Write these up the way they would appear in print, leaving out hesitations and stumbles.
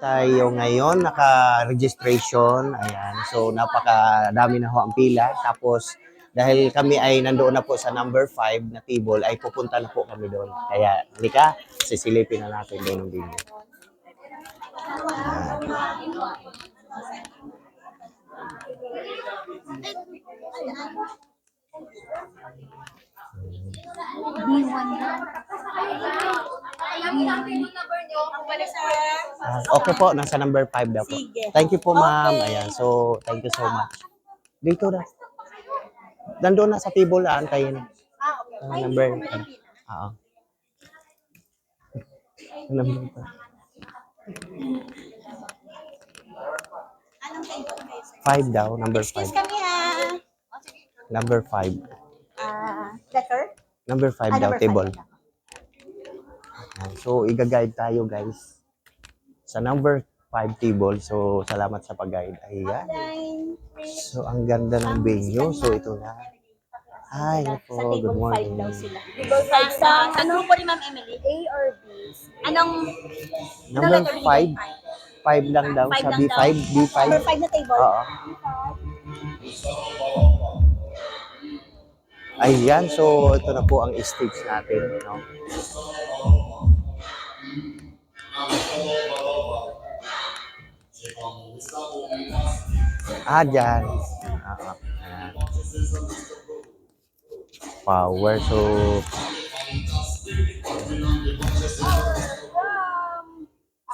tayo ngayon, naka-registration. Ayan. So, napakadami na ho ang pila. Tapos, dahil kami ay nandoon na po sa number 5 na table, ay pupunta na po kami doon. Kaya, halika, sisilipin na natin doon ng video. Okay po, nasa number 5 daw po. Thank you po, ma'am. Ayan, so, thank you so much. Dito na. Nandoon na sa table aan kayo na. Number. Oo. Number 5 daw, number 5. Kami Number 5. letter? Number 5 daw, table. So, i-guide tayo, guys. Sa number 5 table. So, salamat sa pag-guide. Ayan. So, ang ganda ng venue. So, ito na. Hi po. Good morning. Table 5 sa ano po ni Ma'am Emily? A or B? Anong Number 5. 5 lang daw. Sa B5. B5. Number 5 na table? Oo. Ayan. So, ito na po ang stage natin. No? Dyan. Ayan. Power. So,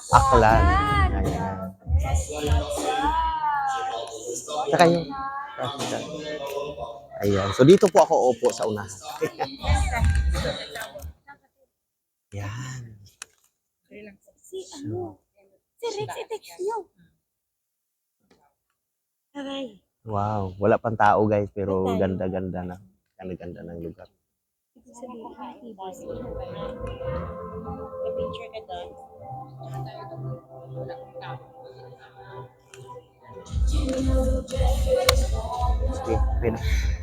Aklan. Ayan. Saka yung ayan. So, dito po ako upo sa unahan. Yan. Si Rex, i-text nyo. Aray. Wow. Wala pang tao, guys. Pero ganda-ganda na. Ganda-ganda ng lugar. Picture ka doon. Okay.